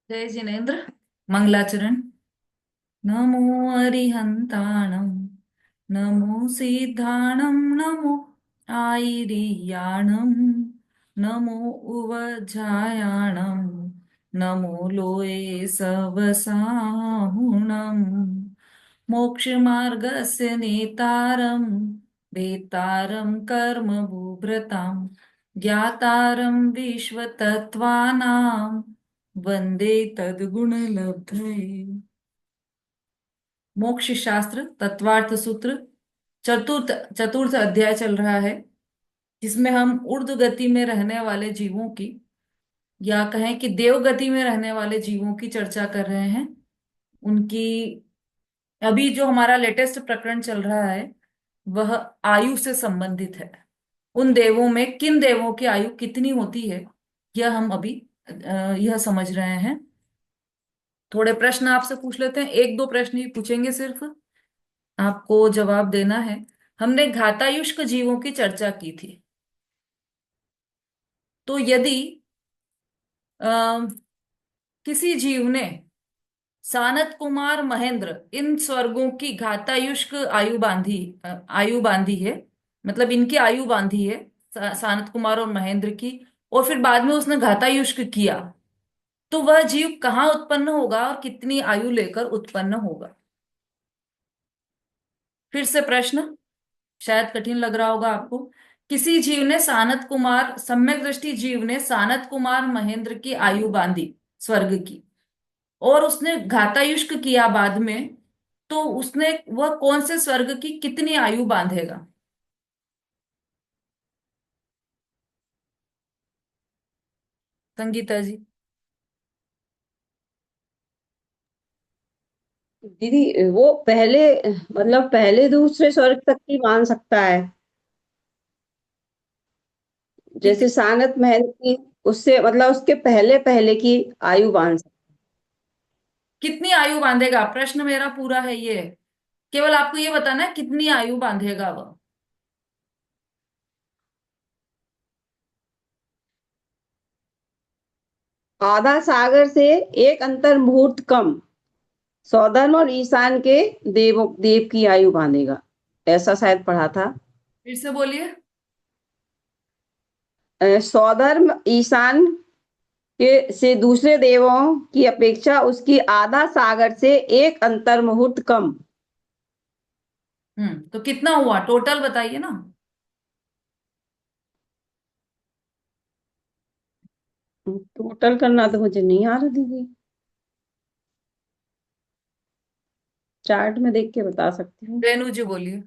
जय जिनेन्द्र। मंगलाचरण। नमो अरिहंताणं, नमो सिद्धाणं, नमो आयिरियाणं, नमो उवझायाणं, नमो लोये सवसाहुणं, मोक्षमार्गस्य नेतारं, वेतारं कर्मभूभृतां, ज्ञातारं विश्वतत्त्वानां, वंदे तद्गुणलब्धये। मोक्ष शास्त्र तत्वार्थ सूत्र चतुर्थ चतुर्थ अध्याय चल रहा है, जिसमें हम ऊर्ध्व गति में रहने वाले जीवों की, या कहें कि देव गति में रहने वाले जीवों की चर्चा कर रहे हैं। उनकी अभी जो हमारा लेटेस्ट प्रकरण चल रहा है वह आयु से संबंधित है। उन देवों में किन देवों की आयु कितनी होती है, यह हम अभी यह समझ रहे हैं। थोड़े प्रश्न आपसे पूछ लेते हैं, एक दो प्रश्न ही पूछेंगे सिर्फ, आपको जवाब देना है। हमने घातायुष्क जीवों की चर्चा की थी। तो यदि अ, किसी जीव ने सानत कुमार महेंद्र इन स्वर्गों की घातायुष्क आयु बांधी है, मतलब इनकी आयु बांधी है, सानत कुमार और महेंद्र की, और फिर बाद में उसने घातायुष्क किया, तो वह जीव कहाँ उत्पन्न होगा और कितनी आयु लेकर उत्पन्न होगा। फिर से प्रश्न, शायद कठिन लग रहा होगा आपको। किसी जीव ने सानत कुमार सम्यक दृष्टि जीव ने सानत कुमार महेंद्र की आयु बांधी स्वर्ग की, और उसने घातायुष्क किया बाद में, तो उसने वह कौन से स्वर्ग की कितनी आयु बांधेगा। संगीता जी। दीदी वो पहले मतलब पहले दूसरे स्वर्ग तक की मान सकता है। कित, जैसे सानत महल की, उससे मतलब उसके पहले पहले की आयु मान सकता कितनी आयु बांधेगा, प्रश्न मेरा पूरा है ये। केवल आपको ये बताना है कितनी आयु बांधेगा वह। है। आधा सागर से एक अंतर मुहूर्त कम, सौधर्म और ईशान के देव की आयु बांधेगा। ऐसा शायद पढ़ा था। फिर से बोलिए। सौधर्म ईशान के से दूसरे देवों की अपेक्षा उसकी आधा सागर से एक अंतर मुहूर्त कम। तो कितना हुआ टोटल बताइए ना। टोटल करना तो मुझे नहीं आ रहा दीदी। चार्ट में देख के बता सकती हूँ। रेणु जी बोलिए।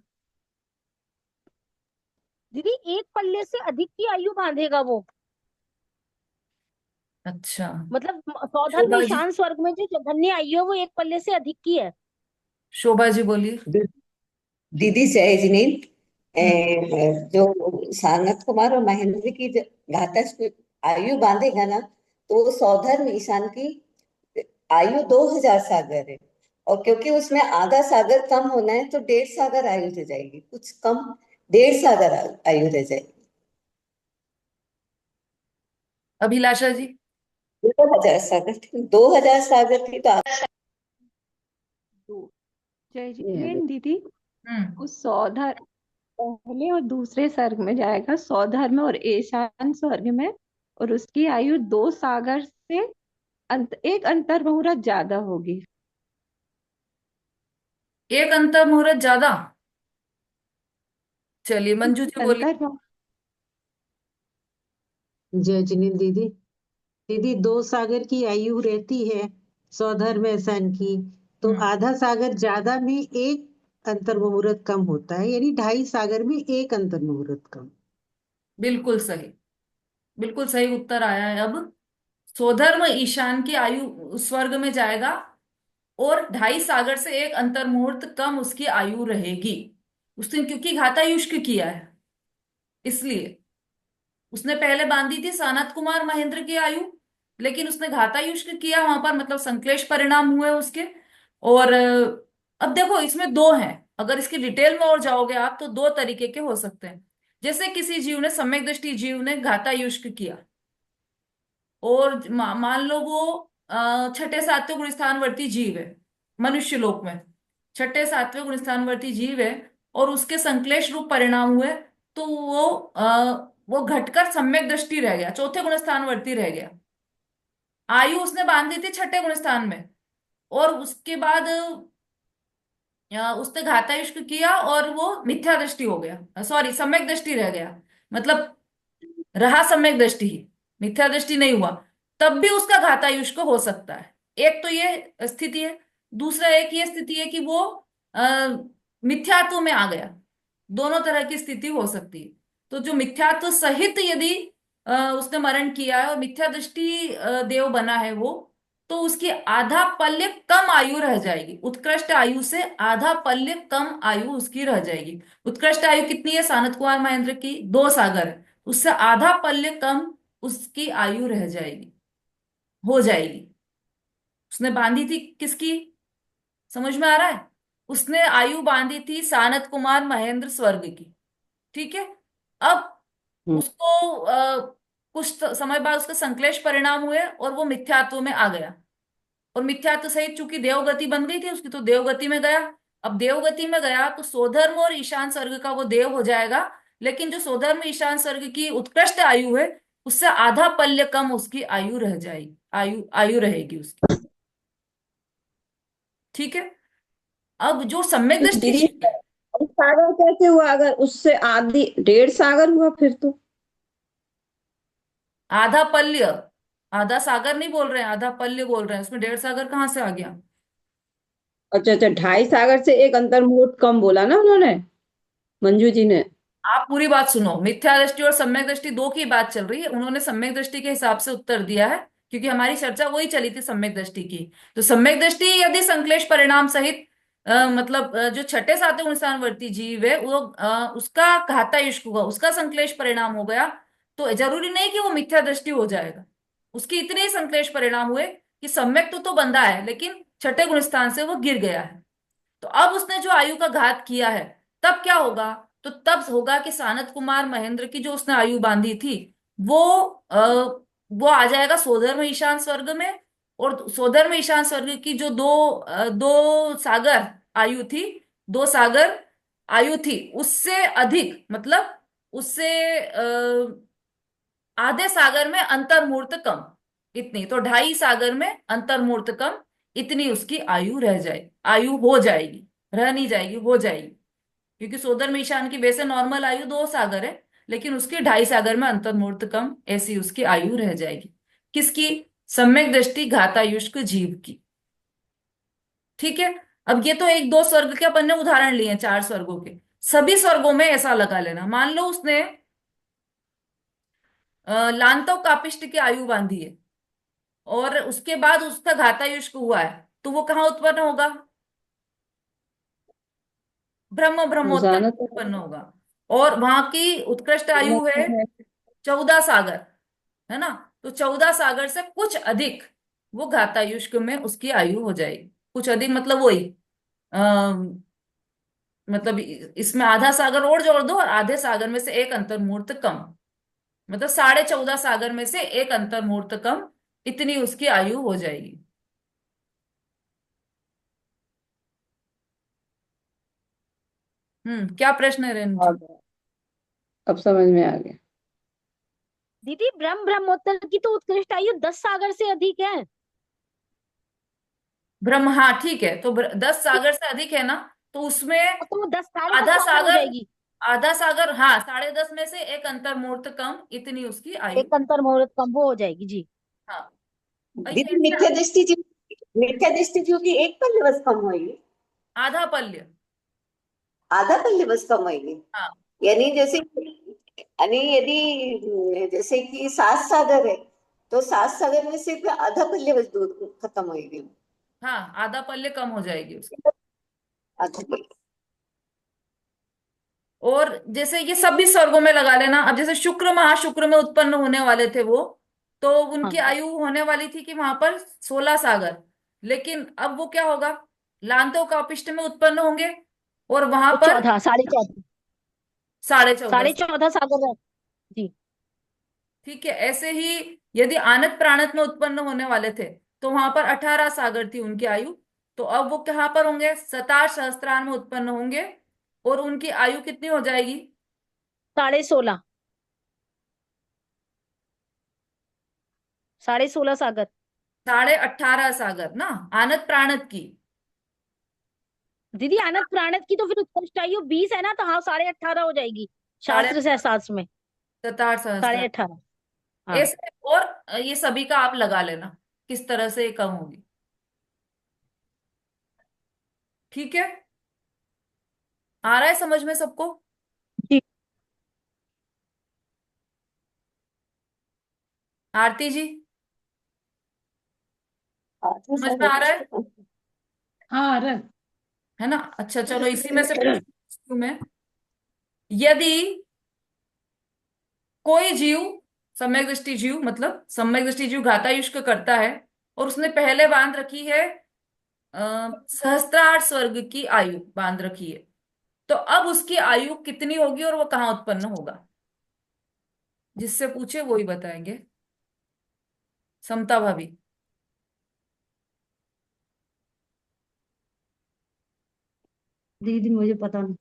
दीदी एक पल्ले से अधिक की आयु बांधेगा वो। अच्छा। मतलब सौधर्म शोभा जी। ईशान स्वर्ग में जो जघन्य आयु है वो एक पल्ले से अधिक की है। शोभा जी बोलिए। दीदी जय जिनेन्द्र। हम्म। जो सानत कुमार और महेंद्र की घातक आयु बांधेगा ना, तो वो सौधर्म ईशान की आयु 2000 सागर है। और क्योंकि उसमें आधा सागर कम होना है, तो 1.5 सागर आयु रह जाएगी, कुछ कम। 1.5 सागर आयु रह जाएगी। अभिलाषा जी। 2000 सागर, 2000 सागर थी तो तो जय ये है जिनेन्द्र दीदी। हम्म। उस सौधर पहले और दूसरे स्वर्ग में जाएगा, सौधर में और ईशान स्वर्ग में। और उसकी आयु 2 सागर से एक अंतर मुहूर्त ज्यादा होगी। एक अंतर मुहूर्त ज्यादा। चलिए मंजू जी बोलिए। अंतर जय जिनेन्द्र दीदी। दीदी 2 सागर की आयु रहती है सौधर में सन की, तो हम्म। आधा सागर ज्यादा में एक अंतर मुहूर्त कम होता है, यानी 2.5 सागर में एक अंतर मुहूर्त कम। बिल्कुल सही। बिल्कुल सही उत्तर आया है अब। स्वधर्म ईशान की आयु स्वर्ग में जाएगा, और 2.5 सागर से एक अंतर मुहूर्त कम उसकी आयु रहेगी। उसने क्योंकि घातायुष्क किया है, इसलिए उसने पहले बांधी थी सानत कुमार महेंद्र की आयु, लेकिन उसने घातायुष्क किया वहां पर, मतलब संश्लेष परिणाम हुए उसके। और अब देखो इसमें दो हैं, अगर इसकी डिटेल में और जाओगे आप तो दो तरीके के हो सकते हैं। जैसे किसी जीव ने, सम्यक दृष्टि जीव ने घातायुष्क किया, और मान लो वो छठे सातवें गुण स्थानवर्ती जीव है मनुष्य लोक में, छठे सातवें गुण स्थानवर्ती जीव है, और उसके संश्लेष रूप परिणाम हुए, तो वो घटकर सम्यक दृष्टि रह गया, चौथे गुण स्थानवर्ती रह गया। आयु उसने बांधी थी छठे गुण स्थान में, और उसके बाद उसने घातायुष्क किया और वो मिथ्या दृष्टि हो गया, सॉरी सम्यक दृष्टि रह गया, मतलब रहा सम्यक दृष्टि ही, मिथ्या दृष्टि नहीं हुआ, तब भी उसका घातायुष्क हो सकता है। एक तो ये स्थिति है। दूसरा एक ये स्थिति है कि वो आ, मिथ्यात्व में आ गया। दोनों तरह की स्थिति हो सकती है। तो जो मिथ्यात्व सहित यदि उसने मरण किया है और मिथ्या दृष्टि देव बना है वो, तो उसकी आधा पल्य कम आयु रह जाएगी, उत्कृष्ट आयु से आधा पल्य कम आयु उसकी रह जाएगी। उत्कृष्ट आयु कितनी है सानत कुमार महेंद्र की? 2 सागर है। उससे आधा पल्य कम उसकी आयु रह जाएगी, हो जाएगी। उसने बांधी थी किसकी? समझ में आ रहा है? उसने आयु बांधी थी सानत कुमार महेंद्र स्वर्ग की। ठीक है। अब हम्म। उसको कुछ समय बाद उसके संश्लेष परिणाम हुए और वो मिथ्यात्व में आ गया, और मिथ्यात्व सहित चूंकि देवगति बन गई थी उसकी, तो देवगति में गया। अब देवगति में गया तो स्वधर्म और ईशान स्वर्ग का वो देव हो जाएगा, लेकिन जो स्वधर्म ईशान स्वर्ग की उत्कृष्ट आयु है उससे आधा पल्य कम उसकी आयु रह जाएगी, आयु आयु रहेगी उसकी। ठीक है। अब जो सम्यक तो दृष्टि दीदी जीव है, सागर कैसे हुआ? अगर उससे आधी 1.5 सागर हुआ फिर तो। आधा पल्य, आधा सागर नहीं बोल रहे हैं, आधा पल्य बोल रहे हैं, उसमें 1.5 सागर कहाँ से आ गया? अच्छा अच्छा, 2.5 सागर से एक अंतर मुहूर्त कम बोला ना उन्होंने, मंजू जी ने। आप पूरी बात सुनो। मिथ्या दृष्टि और सम्यक दृष्टि दो की बात चल रही है, उन्होंने सम्यक दृष्टि के हिसाब से उत्तर दिया है, क्योंकि हमारी चर्चा वही चली थी सम्यक दृष्टि की। तो सम्यक दृष्टि यदि संश्लेष परिणाम सहित मतलब जो छठे सातवें गुणस्थानवर्ती जीव है वो उसका घातायुष्क हुआ, उसका संश्लेष परिणाम हो गया, तो जरूरी नहीं कि वो मिथ्या दृष्टि हो जाएगा। उसके इतने ही संश्लेष परिणाम हुए कि सम्यक तो बंधा है लेकिन छठे गुणस्थान से वो गिर गया है। तो अब उसने जो आयु का घात किया है, तब क्या होगा? तो तब होगा कि सानत कुमार महेंद्र की जो उसने आयु बांधी थी वो वो आ जाएगा सोधर्म ईशान स्वर्ग में। और सोधर्म ईशान स्वर्ग की जो 2 सागर आयु थी, 2 सागर आयु थी, उससे अधिक, मतलब उससे आधे सागर में अंतर्मूर्त कम, इतनी तो 2.5 सागर में अंतर्मूर्त कम, इतनी उसकी आयु रह जाए, आयु हो जाएगी, रह नहीं जाएगी, हो जाएगी। क्योंकि सोदर में ईशान की वैसे नॉर्मल आयु 2 सागर है, लेकिन उसके 2.5 सागर में अंतर्मूर्त कम, ऐसी उसकी आयु रह जाएगी। किसकी? सम्यक दृष्टि घातायुष्क जीव की। ठीक है। अब ये तो एक दो स्वर्ग के अपन ने उदाहरण लिए हैं, 4 स्वर्गों के। सभी स्वर्गों में ऐसा लगा लेना। मान लो उसने लांतव कापिष्ट की आयु बांधी है और उसके बाद उसका घातायुष्क हुआ है, तो वो कहाँ उत्पन्न होगा? ब्रह्मोत्तर जाना तो उत्पन्न होगा। और वहां की उत्कृष्ट आयु है 14 सागर, है ना? तो 14 सागर से कुछ अधिक वो घातायुष्क में उसकी आयु हो जाएगी। कुछ अधिक मतलब वही मतलब इसमें आधा सागर और जोड़ दो और आधे सागर में से एक अंतर्मुहूर्त कम, मतलब 14.5 सागर में से एक अंतर्मुहूर्त कम, इतनी उसकी आयु हो जाएगी। क्या प्रश्न है रेणु आ जी? गया, अब समझ में आ गया। दीदी ब्रह्मोत्तर की तो उत्कृष्ट आयु 10 सागर से अधिक है। ब्रह्म, हाँ ठीक है, तो 10 सागर से अधिक है ना, तो उसमें तो वो 10 10.5 आधा सागर हो सागर, जाएगी। आधा सागर, हाँ 10.5 में से एक अंतर्मुहूर्त कम, इतनी उसकी आयु। एक अंतर मुहूर्त कम वो हो जाएगी जी। हाँ। और ये दीदी ऐसे मिथ्या दृष्टि जीव की एक पल्ले बस कम होगी, आधा पल्य। आधा पल्ले बस कम होगी। हाँ यानी जैसे, यानी यदि जैसे कि 7 सागर है, तो 7 सागर में से फिर आधा पल्ले बस दूध खत्म होगी, हाँ, आधा पल्य कम हो जाएगी उसकी। आधा पल्ले। और जैसे ये सभी स्वर्गों में लगा लेना। अब जैसे शुक्र महाशुक्र में उत्पन्न होने वाले थे वो, तो उनकी हाँ आयु होने वाली थी कि वहां पर 16 सागर, लेकिन अब वो क्या होगा? लांतव कापिष्ट में उत्पन्न होंगे और वहां वो पर 14 14.5 14.5। 14.5 सागर है जी। ठीक है। ऐसे ही यदि आनत प्राणत में उत्पन्न होने वाले थे तो वहां पर 18 सागर थी उनकी आयु। तो अब वो कहाँ पर होंगे, 27 सहस्त्रार में उत्पन्न होंगे, और उनकी आयु कितनी हो जाएगी? 16.5, 16.5 सागर। 18.5 सागर ना, आनत प्राणत की। दीदी अनंत प्राणत की तो फिर उत्कृष्ट आयु 20 है ना, तो हाँ 18.5 हो जाएगी साढ़े शास्त्र शास्त्र में। 27 सहस्त्र। 18.5। हाँ। ऐसे और ये सभी का आप लगा लेना किस तरह से ये कम होगी। ठीक है, आ रहा है समझ में सबको? जी। आरती जी, आधा समझ में आ रहा है? सहस्त्र। हाँ रख। है ना? अच्छा चलो, इसी में से पूछती हूँ मैं। यदि कोई जीव, सम्यक दृष्टि जीव, मतलब सम्यक दृष्टि जीव घातायुष्क करता है, और उसने पहले बांध रखी है सहस्त्रार स्वर्ग की आयु बांध रखी है, तो अब उसकी आयु कितनी होगी और वो कहाँ उत्पन्न होगा? जिससे पूछे वो ही बताएंगे। समता भाभी। दीदी मुझे पता नहीं।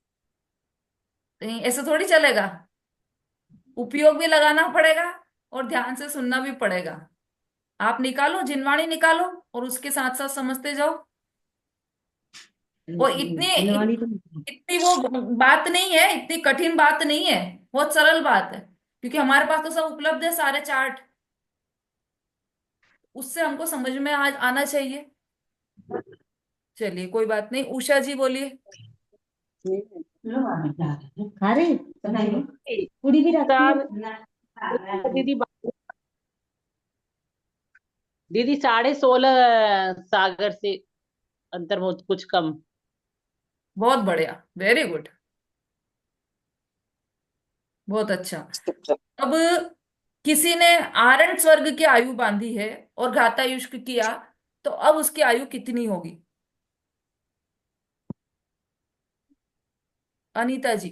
नहीं, ऐसे थोड़ी चलेगा, उपयोग भी लगाना पड़ेगा और ध्यान से सुनना भी पड़ेगा। आप निकालो, जिनवाणी निकालो, और उसके साथ साथ समझते जाओ। और दिलवाड़ी तो इतनी वो बात नहीं है, इतनी कठिन बात नहीं है, बहुत सरल बात है, क्योंकि हमारे पास तो सब उपलब्ध है, सारे चार्ट। उससे हमको समझ में आना चाहिए। चलिए कोई बात नहीं, उषा जी बोलिए। खा रहे बनाइए पूरी भी रखती चार। है। दीदी दीदी 16.5 सागर से अंतर बहुत कुछ कम। बहुत बढ़िया, वेरी गुड, बहुत अच्छा। अब किसी ने आरण स्वर्ग की आयु बांधी है और घातायुष्क किया, तो अब उसकी आयु कितनी होगी? अनीता जी।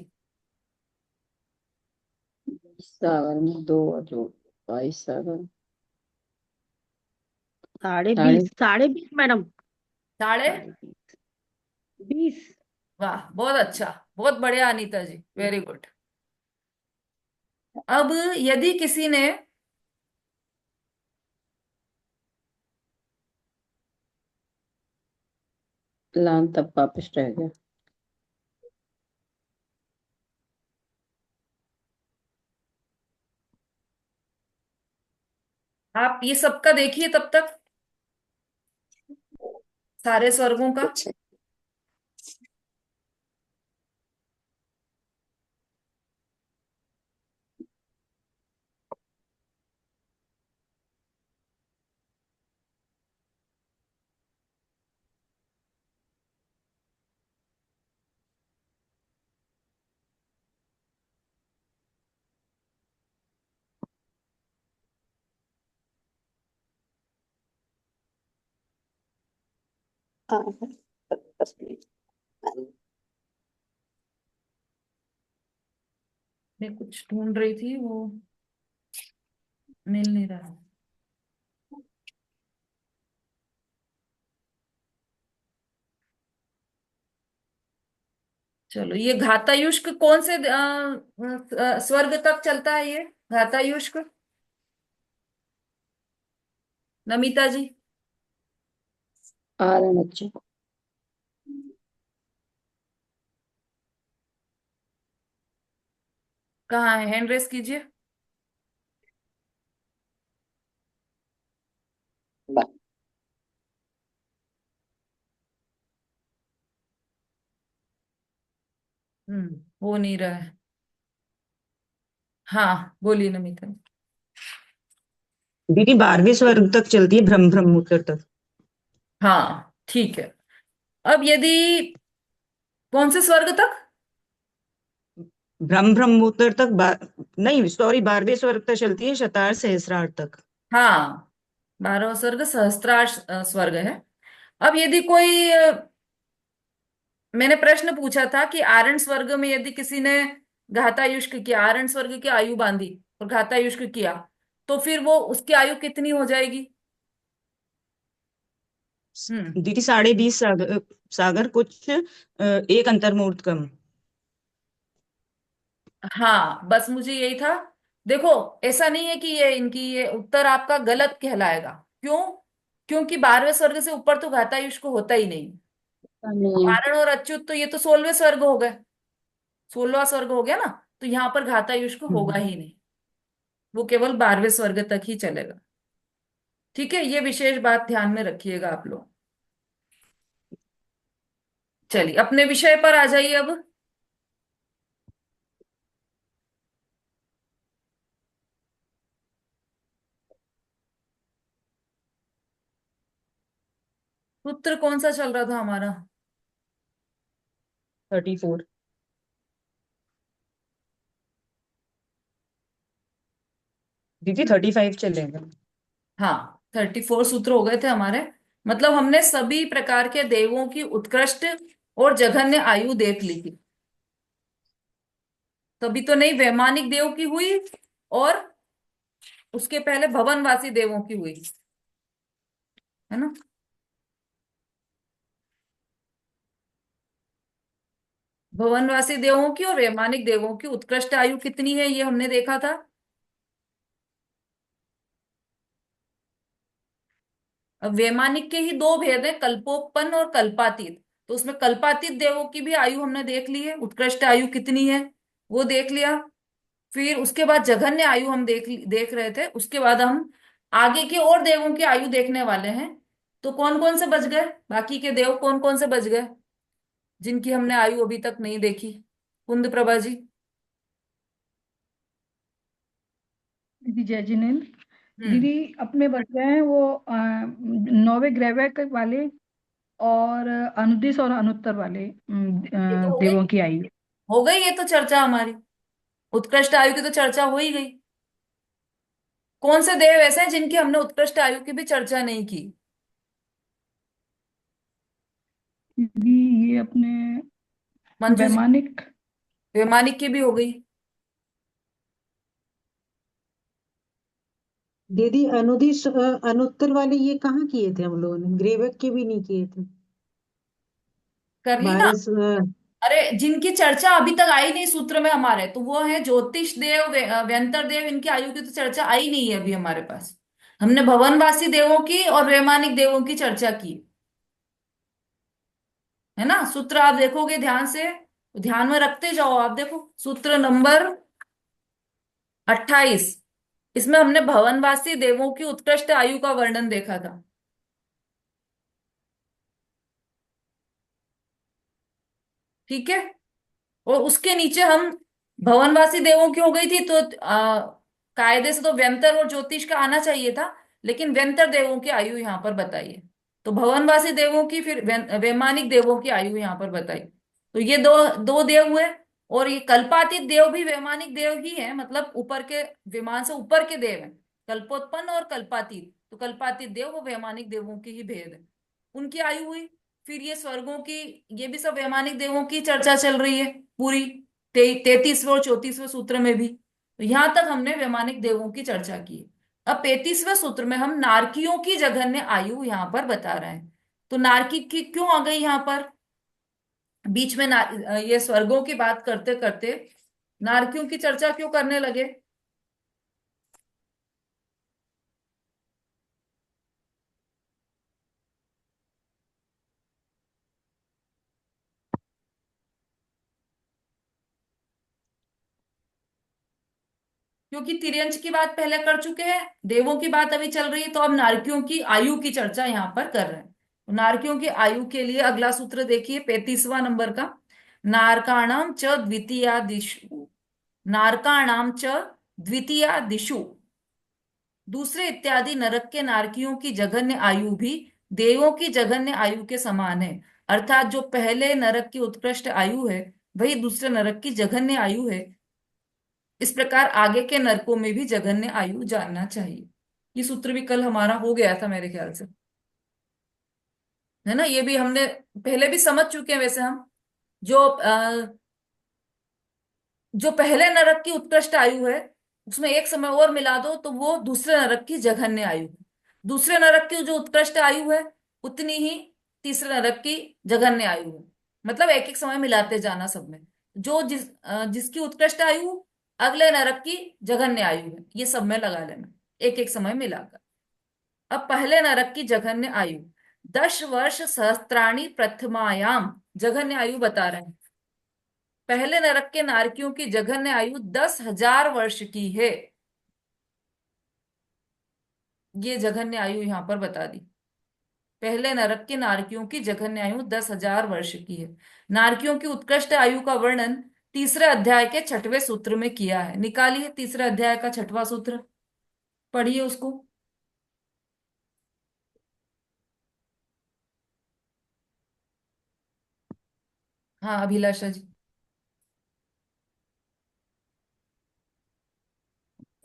सागर में दो और दो 22 सागर। साढ़े साढ़े 20, 20.5 मैडम। साढ़े। साढ़े 20। वाह, बहुत अच्छा, बहुत बढ़िया अनीता जी, वेरी गुड। अब यदि किसी ने लान तब वापस रह गया। आप ये सबका देखिए तब तक, सारे स्वर्गों का। कुछ हाँ, 10 मिनट। मैं कुछ ढूंढ रही थी, वो मिल नहीं रहा। चलो, ये घातायुष्क कौन से स्वर्ग तक चलता है ये घातायुष्क? नमिता जी। आ रहे हैं बच्चे। कहाँ है, हैंड रेस कीजिए। हो नहीं रहा है। हाँ बोलिए नमिता जी। दीदी 12वें स्वर्ग तक चलती है, ब्रह्म ब्रह्मोत्तर तक। हाँ ठीक है। अब यदि कौन से स्वर्ग तक? ब्रह्म ब्रह्मोत्तर तक नहीं सॉरी, 12वें स्वर्ग तक चलती है, शतार सहस्रार तक। हाँ, 12वां स्वर्ग सहस्त्रार स्वर्ग है। अब यदि कोई मैंने प्रश्न पूछा था कि आरण स्वर्ग में यदि किसी ने घातायुष्क किया, आरण स्वर्ग की आयु बांधी और घातायुष्क किया, तो फिर वो उसकी आयु कितनी हो जाएगी? दीदी 20.5 सागर, सागर कुछ एक अंतर्मुहूर्त कम। हाँ, बस मुझे यही था। देखो, ऐसा नहीं है कि ये उत्तर आपका गलत कहलाएगा। क्यों? क्योंकि 12वें स्वर्ग से ऊपर तो घातायुष को होता ही नहीं। नहीं। कारण और अच्युत तो ये तो 16वें स्वर्ग हो गए, 16वां स्वर्ग हो गया ना। तो यहाँ पर घातायुष को होगा हम्म। ही नहीं, वो केवल 12वें स्वर्ग तक ही चलेगा। ठीक है, ये विशेष बात ध्यान में रखिएगा आप लोग। चलिए अपने विषय पर आ जाइए अब। सूत्र कौन सा चल रहा था हमारा? 34। दीदी 35 चलेगा। हाँ, 34 सूत्र हो गए थे हमारे। मतलब हमने सभी प्रकार के देवों की उत्कृष्ट और जघन्य आयु देख ली थी। तभी तो नहीं, वैमानिक देव की हुई और उसके पहले भवनवासी देवों की हुई, है ना। भवनवासी देवों की और वैमानिक देवों की उत्कृष्ट आयु कितनी है ये हमने देखा था। अब वैमानिक के ही दो भेद है, कल्पोत्पन्न और कल्पातीत। तो उसमें कल्पातीत देवों की भी आयु हमने देख ली है, उत्कृष्ट आयु कितनी है वो देख लिया। फिर उसके बाद जघन्य आयु हम देख रहे थे। उसके बाद हम आगे के और देवों की आयु देखने वाले हैं। तो कौन कौन से बच गए, बाकी के देव कौन कौन से बच गए जिनकी हमने आयु अभी तक नहीं देखी? कुंद प्रभा जी। दीदी जय जिनेन्द्र। हम्म। दीदी अपने बच गए हैं वो 9वें ग्रहवक वाले और अनुदिश और अनुत्तर वाले ये तो हो गई, देवों की आयु। हो गई ये तो चर्चा हमारी। उत्कृष्ट आयु की तो चर्चा हो ही गई। कौन से देव ऐसे हैं जिनकी हमने उत्कृष्ट आयु की भी चर्चा नहीं की? दीदी ये अपने मंजू जी। वैमानिक। वैमानिक की भी हो गई। दीदी अनुदिश अनुत्तर वाले ये कहाँ किए थे हम लोगों ने? ग्रेवक के भी नहीं किए थे। कर ली ना। 12। अरे जिनकी चर्चा अभी तक आई नहीं सूत्र में हमारे, तो वो है ज्योतिष देव, व्यंतर देव। इनकी आयु की तो चर्चा आई नहीं है अभी हमारे पास। हमने भवनवासी देवों की और वैमानिक देवों की चर्चा की, है ना। सूत्र आप देखोगे ध्यान से, तो ध्यान में रखते जाओ। आप देखो सूत्र नंबर 28, इसमें हमने भवनवासी देवों की उत्कृष्ट आयु का वर्णन देखा था। ठीक है। और उसके नीचे हम, भवनवासी देवों की हो गई थी, तो कायदे से तो व्यंतर और ज्योतिष का आना चाहिए था, लेकिन व्यंतर देवों की आयु यहाँ पर बताइए। तो भवनवासी देवों की, फिर वैमानिक देवों की आयु यहाँ पर बताई। तो ये दो दो देव हुए। और ये कल्पातीत देव भी वैमानिक देव ही है, मतलब ऊपर के, विमान से ऊपर के देव हैं। कल्पोत्पन्न और कल्पातीत, तो कल्पातीत देव वो वैमानिक देवों की ही भेद है, उनकी आयु हुई। फिर ये स्वर्गों की, ये भी सब वैमानिक देवों की चर्चा चल रही है पूरी, 33वें और 34वें सूत्र में भी। तो यहां तक हमने वैमानिक देवों की चर्चा की। अब 35वें सूत्र में हम नारकियों की जघन्य आयु यहाँ पर बता रहे हैं। तो नारकी की क्यों आ गई यहाँ पर बीच में? ये स्वर्गों की बात करते करते नारकियों की चर्चा क्यों करने लगे? क्योंकि तिर्यंच की बात पहले कर चुके हैं, देवों की बात अभी चल रही है, तो अब नारकियों की आयु की चर्चा यहाँ पर कर रहे हैं। तो नारकियों की आयु के लिए अगला सूत्र देखिए, 35वां नंबर का। नारकाणाम च द्वितीया दिशु, नारकाणाम च द्वितीया दिशु, दूसरे इत्यादि नरक के नारकियों की जघन्य आयु भी देवों की जघन्य आयु के समान है। अर्थात जो पहले नरक की उत्कृष्ट आयु है, वही दूसरे नरक की जघन्य आयु है। इस प्रकार आगे के नरकों में भी जघन्य आयु जानना चाहिए। ये सूत्र भी कल हमारा हो गया था मेरे ख्याल से, है ना। ये भी हमने पहले भी समझ चुके हैं वैसे हम। जो जो पहले नरक की उत्कृष्ट आयु है, उसमें एक समय और मिला दो तो वो दूसरे नरक की जघन्य आयु है। दूसरे नरक की जो उत्कृष्ट आयु है, उतनी ही तीसरे नरक की जघन्य आयु है। मतलब एक एक समय मिलाते जाना सब में, जो जिसकी उत्कृष्ट आयु अगले नरक की जघन्य आयु है, ये सब में लगा लेना एक एक समय मिलाकर। अब पहले नरक की जघन्य आयु 10 वर्ष सहस्त्राणी प्रथमायाम, जघन्य आयु बता रहे हैं। पहले नरक के नारकियों की जघन्य आयु 10,000 वर्ष की है। ये जघन्य आयु यहां पर बता दी। पहले नरक के नारकियों की जघन्य आयु 10,000 वर्ष की है। नारकियों की उत्कृष्ट आयु का वर्णन तीसरे अध्याय के 6वें सूत्र में किया है। निकालिए तीसरे अध्याय का 6वां सूत्र, पढ़िए उसको। हाँ अभिलाषा जी।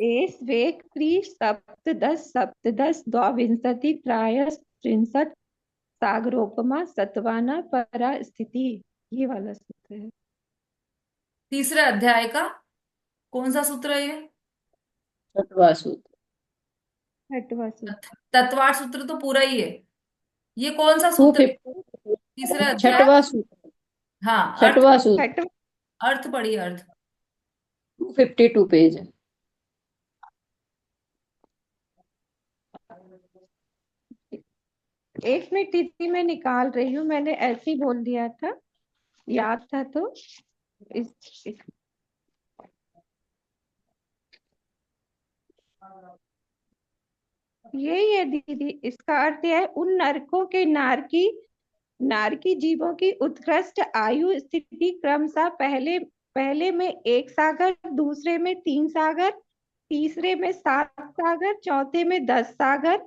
एष वेक त्रि सप्तदश सप्तदश द्वाविंशति प्रायः त्रिंशत् सागरोपमा सत्वाना परा स्थिति, ये वाला सूत्र है। तीसरे अध्याय का कौन सा सूत्र है ये? 6वां सूत्र। 6वां सूत्र। तत्वार्थ सूत्र तो पूरा ही है। ये कौन सा सूत्र है? 250 तीसरे अध्याय। 6वां सूत्र। हाँ अर्थ, 6वां सूत्र। अर्थ पढ़िए, अर्थ। 252 पेज है। एक मिनट दीदी, मैं निकाल रही हूँ, मैंने ऐसे ही बोल दिया था, याद था तो इस यही है दीदी। इसका अर्थ है उन नरकों के नारकी जीवों की उत्कृष्ट आयु स्थिति क्रमशः पहले पहले में 1 सागर, दूसरे में 3 सागर, तीसरे में 7 सागर, चौथे में 10 सागर,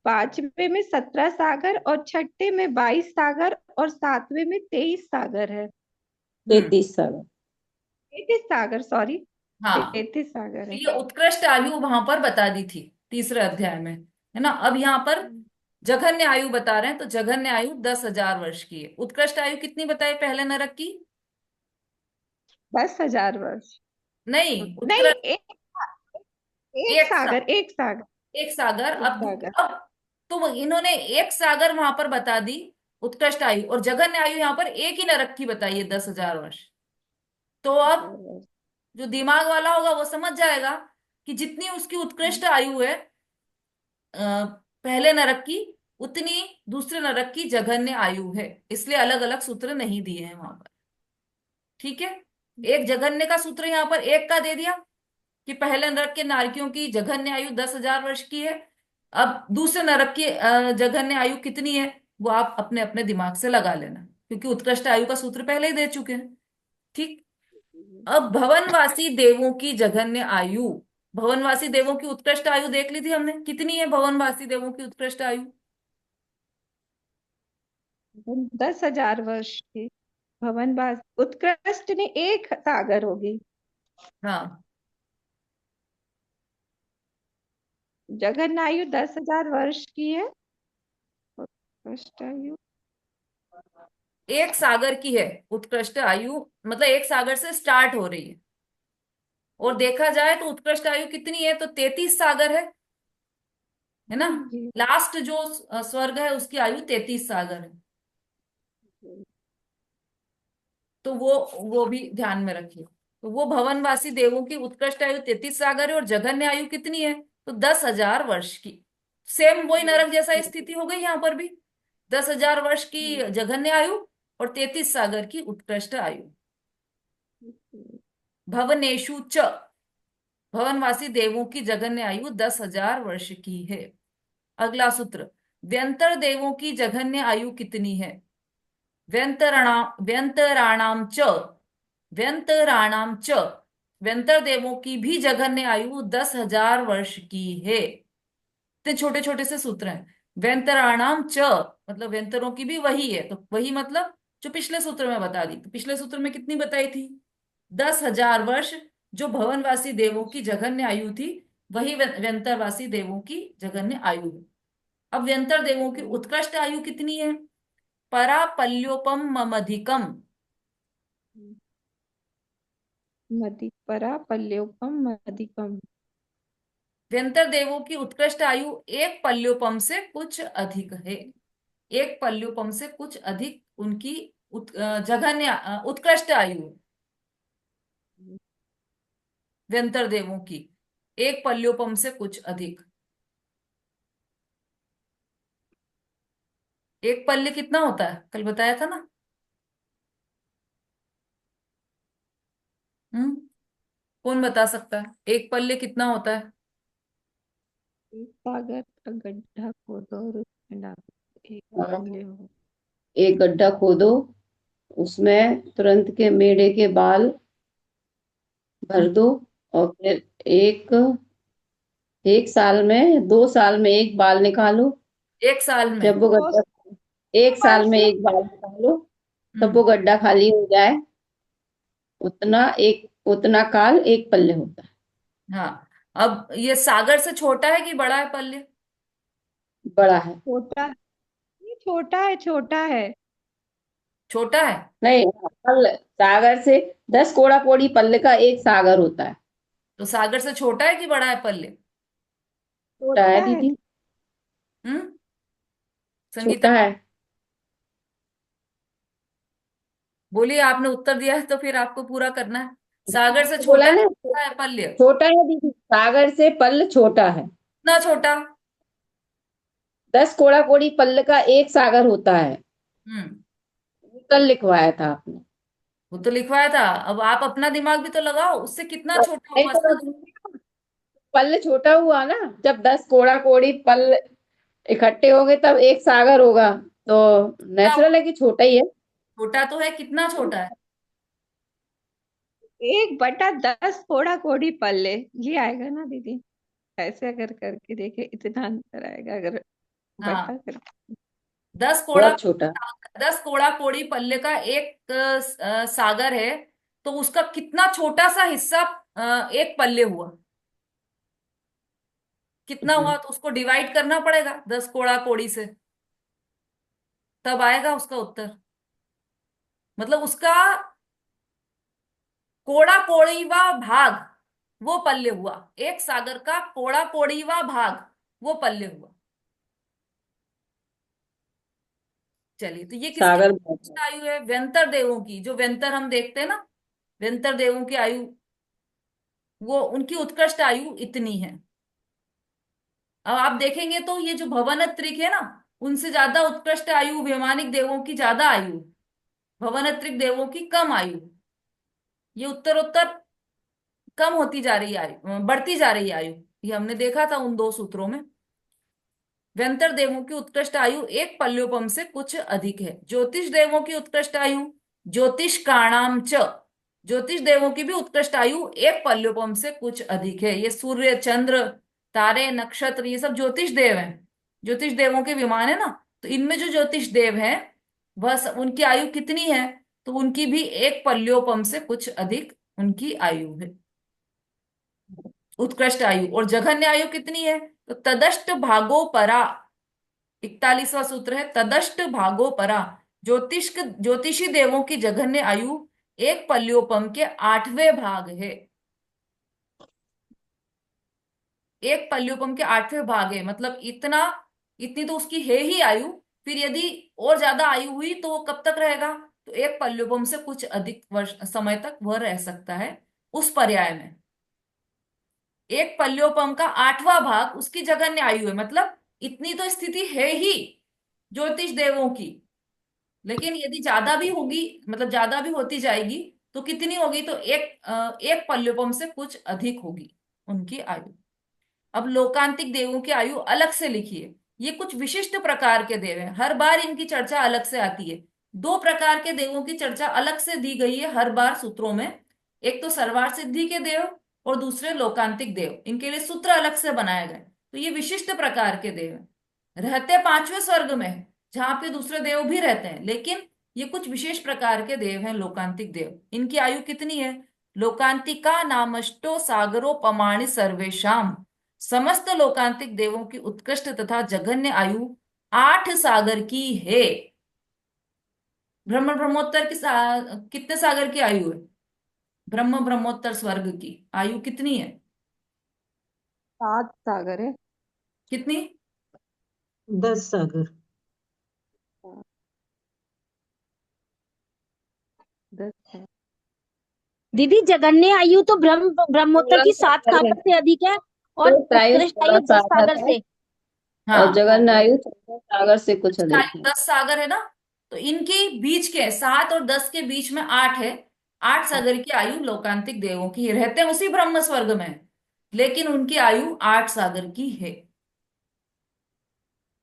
पांचवे में 17 सागर और छठे में 22 सागर और सातवें में 23 सागर है। 33 सागर। 33 सागर, सॉरी, हाँ 33 सागर है। ये उत्कृष्ट आयु वहां पर बता दी थी तीसरे अध्याय में, है ना। अब यहाँ पर जघन्य आयु बता रहे हैं, तो जघन्य आयु 10,000 वर्ष की है। उत्कृष्ट आयु कितनी बताई पहले नरक की? 10,000 वर्ष। नहीं, नहीं, उत्कृष्ट एक एक सागर, एक सागर, एक सागर। एक अब सागर। अब तो इन्होंने एक सागर वहां पर बता दी उत्कृष्ट आयु, और जघन्य आयु यहाँ पर एक ही नरक की बताई है 10,000 वर्ष। तो अब जो दिमाग वाला होगा वो समझ जाएगा कि जितनी उसकी उत्कृष्ट आयु है पहले नरक की, उतनी दूसरे नरक की जघन्य आयु है। इसलिए अलग अलग सूत्र नहीं दिए हैं वहां पर। ठीक है, एक जघन्य का सूत्र यहाँ पर एक का दे दिया कि पहले नरक के नारकियों की जघन्य आयु 10,000 वर्ष की है। अब दूसरे नरक की जघन्य आयु कितनी है वो आप अपने अपने दिमाग से लगा लेना, क्योंकि उत्कृष्ट आयु का सूत्र पहले ही दे चुके हैं। ठीक। अब भवनवासी देवों की जघन्य आयु, भवनवासी देवों की उत्कृष्ट आयु देख ली थी हमने, कितनी है भवनवासी देवों की उत्कृष्ट आयु? 10,000 वर्ष की भवनवास उत्कृष्ट ने 1 सागर होगी। हाँ जघन्य आयु 10,000 वर्ष की है। उत्कृष्ट आयु 1 सागर की है उत्कृष्ट आयु, मतलब 1 सागर से स्टार्ट हो रही है। और देखा जाए तो उत्कृष्ट आयु कितनी है, तो 33 सागर है ना। जी। लास्ट जो स्वर्ग है उसकी आयु 33 सागर है। तो वो भी ध्यान में रखिए। तो वो भवनवासी देवों की उत्कृष्ट आयु 33 सागर है, और जघन्य आयु कितनी है, तो 10,000 वर्ष की। सेम वही नरक जैसा स्थिति हो गई यहाँ पर भी। 10,000 वर्ष की जघन्य आयु और 33 सागर की उत्कृष्ट आयु। भवनेशु च, भवनवासी देवों की जघन्य आयु 10,000 वर्ष की है। अगला सूत्र, व्यंतर देवों की जघन्य आयु कितनी है? व्यंतराणाम च, व्यंतराणाम च, व्यंतर देवों की भी जघन्य आयु 10,000 वर्ष की है। इतने छोटे छोटे से सूत्र हैं। व्यंतराणाम च मतलब व्यंतरों की भी वही है, तो वही मतलब जो पिछले सूत्र में बता दी। तो पिछले सूत्र में कितनी बताई थी? 10,000 वर्ष जो भवनवासी देवों की जघन्य आयु थी, वही व्यंतरवासी देवों की जघन्य आयु है। अब व्यंतर देवों की उत्कृष्ट आयु कितनी है? परापल्योपम ममधिकम, मदिपरा पल्योपम मदिकम। व्यंतर देवों की उत्कृष्ट आयु एक पल्योपम से कुछ अधिक है। एक पल्योपम से कुछ अधिक उनकी जघन्य उत्कृष्ट आयु है। व्यंतर देवों की एक पल्योपम से कुछ अधिक। एक पल्य कितना होता है, कल बताया था ना। हम्म, कौन बता सकता है एक पल्य कितना होता है? एक सागर का गड्ढा खोदो और उसमें डालो, एक हाँ, पल्ले हो। एक गड्ढा खोदो, उसमें तुरंत के मेढ़े के बाल भर दो, और फिर एक एक साल में, 2 साल में एक बाल निकालो। एक साल में। जब वो दो गड्ढा, एक साल में वर्ष एक बाल निकालो, तब वो हम्म। गड्ढा खाली हो जाए, उतना काल एक पल्ले होता है। हाँ, अब ये सागर से छोटा है कि बड़ा है पल्य? बड़ा है। छोटा, ये छोटा है, छोटा है। छोटा है। नहीं, पल सागर से 10 कोड़ा कोड़ी पल्ले का एक सागर होता है। तो सागर से छोटा है कि बड़ा है पल्य? छोटा है छोटा है। दीदी, हम्म। संगीता, छोटा है। बोलिए, आपने उत्तर दिया है तो फिर आपको पूरा करना है। सागर से बोला छोटा है ना, कि बड़ा है पल्य? छोटा है दीदी, सागर से पल्ल छोटा है। कितना छोटा? 10 कोड़ा कोड़ी पल्ल का एक सागर होता है। हम्म। कल लिखवाया था आपने। वो तो लिखवाया था, अब आप अपना दिमाग भी तो लगाओ, उससे कितना छोटा नहीं होगा तो सागर? पल्ल छोटा हुआ ना, जब 10 कोड़ा कोड़ी पल्ल इकट्ठे होंगे तब एक सागर होगा, तो कितना नेचुरल होगा? है कि छोटा ही है। छोटा तो है, कितना छोटा है? 1/10 कोड़ा कोड़ी पल्ले, ये आएगा ना दीदी। ऐसे अगर करके देखे इतना अंतर आएगा, अगर बटा हाँ, कर। 10 कोड़ा, बहुत छोटा। 10 कोड़ा कोड़ी पल्ले का एक सागर है, तो उसका कितना छोटा सा हिस्सा एक पल्ले हुआ। कितना हुआ, तो उसको डिवाइड करना पड़ेगा 10 कोड़ा कोड़ी से, तब आएगा उसका उत्तर। मतलब उसका कोड़ा कोड़ीवा भाग वो पल्ले हुआ, एक सागर का कोड़ा कोड़ीवा भाग वो पल्ले हुआ। चलिए, तो ये किसकी सागर बहुत है। आयु है? व्यंतर देवों की। जो व्यंतर हम देखते हैं ना, व्यंतर देवों की आयु, वो उनकी उत्कृष्ट आयु इतनी है। अब आप देखेंगे तो ये जो भवनत्रिक है ना, उनसे ज्यादा उत्कृष्ट आयु वैमानिक देवों की ज्यादा आयु, भवनत्रिक देवों की कम आयु। ये उत्तरोत्तर कम होती जा रही है आयु, बढ़ती जा रही है आयु। ये हमने देखा था उन 2 सूत्रों में। व्यंतर देवों की उत्कृष्ट आयु एक पल्योपम से कुछ अधिक है। ज्योतिष देवों की उत्कृष्ट आयु, ज्योतिष काणाम च, ज्योतिष देवों की भी उत्कृष्ट आयु एक पल्योपम से कुछ अधिक है। ये सूर्य, चंद्र, तारे, नक्षत्र, ये सब ज्योतिष देव हैं, ज्योतिष देवों के विमान है ना। तो इनमें जो ज्योतिष देव हैं, उनकी आयु कितनी है? तो उनकी भी एक पल्योपम से कुछ अधिक उनकी आयु है, उत्कृष्ट आयु। और जघन्य आयु कितनी है? तो तदष्ट भागो परा, 41वां सूत्र है, तदष्ट भागो परा। ज्योतिषी देवों की जघन्य आयु एक पल्योपम के 8वें भाग है। एक पल्योपम के 8वें भाग है, मतलब इतनी तो उसकी है ही आयु। फिर यदि और ज्यादा आयु हुई तो वो कब तक रहेगा? तो एक पल्योपम से कुछ अधिक वर्ष समय तक वह रह सकता है उस पर्याय में। एक पल्योपम का 8वां भाग उसकी जघन्य आयु है, मतलब इतनी तो स्थिति है ही ज्योतिष देवों की। लेकिन यदि ज्यादा भी होगी, मतलब ज्यादा भी होती जाएगी, तो कितनी होगी? तो एक पल्योपम से कुछ अधिक होगी उनकी आयु। अब लोकांतिक देवों की आयु अलग से लिखिए। ये कुछ विशिष्ट प्रकार के देव हैं, हर बार इनकी चर्चा अलग से आती है। 2 प्रकार के देवों की चर्चा अलग से दी गई है हर बार सूत्रों में। एक तो सर्वार्थ सिद्धि के देव, और दूसरे लोकांतिक देव। इनके लिए सूत्र अलग से बनाए गए। तो ये विशिष्ट प्रकार के देव हैं, रहते 5वें स्वर्ग में हैं, जहां पे दूसरे देव भी रहते हैं, लेकिन ये कुछ विशेष प्रकार के देव हैं लोकांतिक देव। इनकी आयु कितनी है? लोकांतिका नामष्टो सागरोपमाणि सर्वेशाम, समस्त लोकांतिक देवों की उत्कृष्ट तथा जघन्य आयु 8 सागर की है। ब्रह्म ब्रह्मोत्तर कितने सागर की आयु है? ब्रह्म ब्रह्मोत्तर स्वर्ग की आयु कितनी है? 7 सागर है। कितनी? 10 सागर। दीदी जगन्य आयु तो ब्रह्मोत्तर की 7 16 सागर सागर से अधिक है, और है। आयु उत्कृष्ट आयु 16 10 सागर सागर है से। और हाँ, जगन्य आयु 16 सागर से कुछ अधिक है। 10 सागर है ना, तो इनके बीच के 7 और 10 के बीच में 8 है। 8 सागर की आयु लोकांतिक देवों की है। रहते हैं उसी ब्रह्म स्वर्ग में, लेकिन उनकी आयु 8 सागर की है।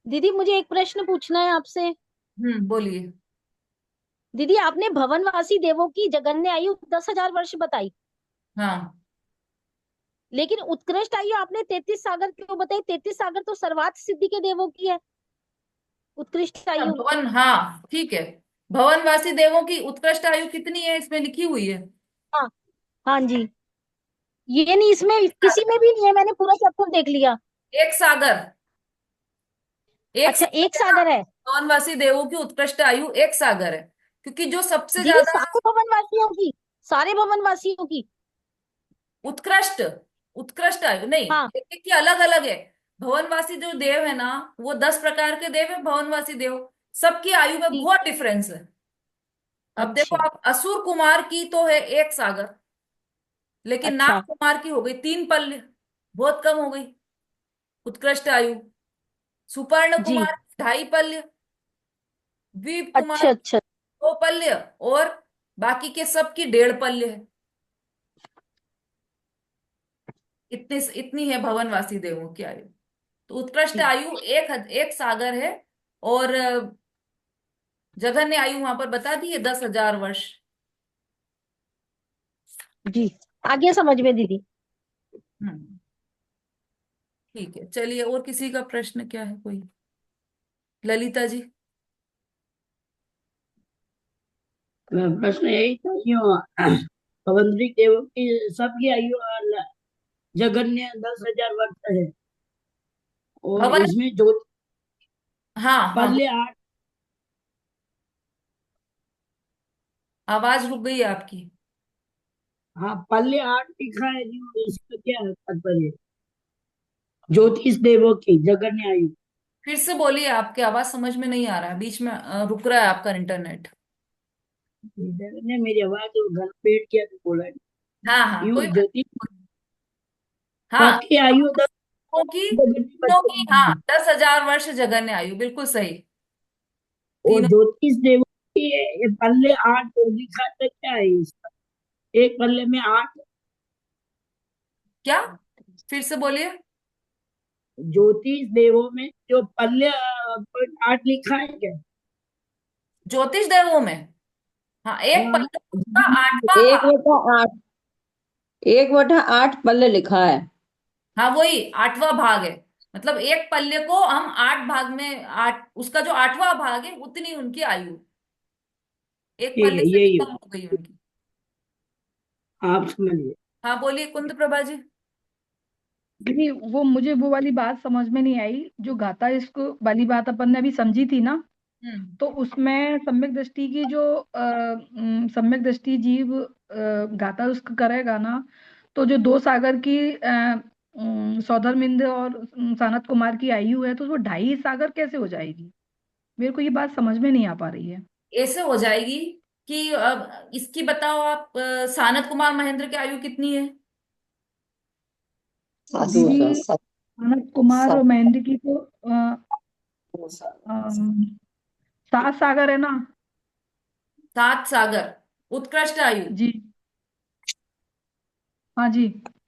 दीदी मुझे एक प्रश्न पूछना है आपसे। बोलिए। दीदी आपने भवनवासी देवों की जगन्य आयु 10,000 वर्ष बताई, हाँ, लेकिन उत्कृष्ट आयु आपने 33 सागर क्यों बताई? 33 सागर तो सर्वार्थ सिद्धि के देवों की है, उत्कृष्ट आयु। भवन, हाँ ठीक है। भवनवासी देवों की उत्कृष्ट आयु कितनी है इसमें लिखी हुई है? हाँ, हाँ जी। ये नहीं, इसमें किसी में भी नहीं है, मैंने पूरा चैप्टर देख लिया। 1 सागर। एक अच्छा, सागर एक है ना। सागर है। भवनवासी देवों की उत्कृष्ट आयु 1 सागर है, क्योंकि जो सबसे दीदी ज्यादा सारे भवनवासियों की, सारे भवनवासियों की। उत्कृष्ट, उत्कृष्ट आयु नहीं, हाँ एक एक की अलग अलग है। भवनवासी जो देव है ना, वो 10 प्रकार के देव है भवनवासी देव। सबकी आयु में जी। बहुत डिफरेंस है। अब देखो, अच्छा। आप असुर कुमार की तो है 1 सागर, लेकिन नाग अच्छा। कुमार की हो गई 3 पल्य, बहुत कम हो गई उत्कृष्ट आयु। सुपर्ण जी। कुमार की 2.5 पल्य, द्वीप कुमार अच्छा। की अच्छा। 2 पल्य, और बाकी के सबकी 1.5 पल्य है। इतनी इतनी है भवनवासी देवों की आयु। तो उत्कृष्ट जी। आयु 1 सागर है। और जघन्य आयु वहां पर बता दी है 10,000 वर्ष। जी, आगे समझ में दीदी। हम्म, ठीक है, चलिए। और किसी का प्रश्न क्या है कोई? ललिता जी। प्रश्न यही था, क्यों पवंतरी देवों की सबकी आयु जगन्य 10,000 वर्ष है, और भवन, इसमें जो हाँ हाँ, पल्ले 8। आवाज रुक गई है आपकी। हाँ, पल्ले 8 लिखा है जी, इसका क्या तात्पर्य? ज्योतिष देवों की जगन्य आयु। फिर से बोलिए, आपकी आवाज समझ में नहीं आ रहा है, बीच में रुक रहा है आपका इंटरनेट। ने मेरी आवाज घर पेट किया तो बोला, हाँ हाँ, यूं कोई बात ज्योतिष नहीं। हाँ, सबकी आयु 10 तीनों की, जगन्य तीनों की, हाँ, बच्चे, 10,000 वर्ष जघन्य आयु, बिल्कुल सही। और तीनों। ज्योतिष देवों की ये पल्ले 8 लिखा था, क्या है इसका? एक पल्ले में 8। क्या? फिर से बोलिए। ज्योतिष देवों में जो पल्ले 8 लिखा है क्या? ज्योतिष देवों में, हाँ, एक हाँ, पल्ले का 8वां एक भाग। बटा आठ 1/8 पल्ले लिखा है। हाँ, वही 8वां भाग है। मतलब एक पल्ले को हम 8 भाग में, आठ, उसका जो 8वां भाग है उतनी उनकी आयु, एक ठीक पल्ले है, से भी यही कम हो गई उनकी। आप समझिए। हाँ, बोलिए कुंद प्रभा जी। दीदी मुझे वो वाली बात समझ में नहीं आई, जो गाथा इसको वाली बात अपन ने अभी समझी थी ना। हम्म तो उसमें सम्यक दृष्टि की जो सम्यक दृष्टि जीव गाथा उसको करेगा ना, तो जो 2 सागर की सौधर्मिंद और सानत कुमार की आयु है, तो वो 2.5 सागर कैसे हो जाएगी? मेरे को ये बात समझ में नहीं आ पा रही है। ऐसे हो जाएगी कि अब इसकी बताओ आप, सानत कुमार महेंद्र की आयु कितनी है? दीदी 7 सानत कुमार और 7 महेंद्र की तो 7 सागर है ना। 7 सागर उत्कृष्ट आयु। जी, हाँ जी,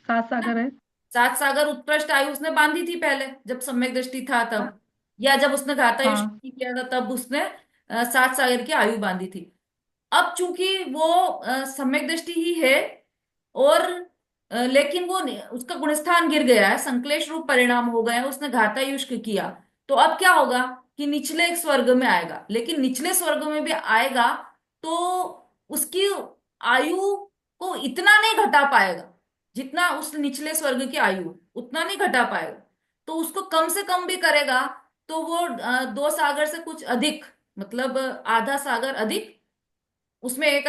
7 सागर है। 7 सागर उत्कृष्ट आयु उसने बांधी थी पहले, जब सम्यक दृष्टि था तब, या जब उसने घाता युष्ट हाँ। किया था तब उसने 7 सागर की आयु बांधी थी। अब चूंकि वो सम्यक दृष्टि ही है, और लेकिन वो उसका गुणस्थान गिर गया है, संक्लेश रूप परिणाम हो गए हैं, उसने घाता युष्क किया। तो अब क्या होगा कि निचले एक स्वर्ग में आएगा, लेकिन निचले स्वर्ग में भी आएगा तो उसकी आयु को इतना नहीं घटा पाएगा, जितना उस निचले स्वर्ग की आयु, उतना नहीं घटा पाएगा। तो उसको कम से कम भी करेगा, तो वो 2 सागर से कुछ अधिक, मतलब आधा सागर अधिक, उसमें एक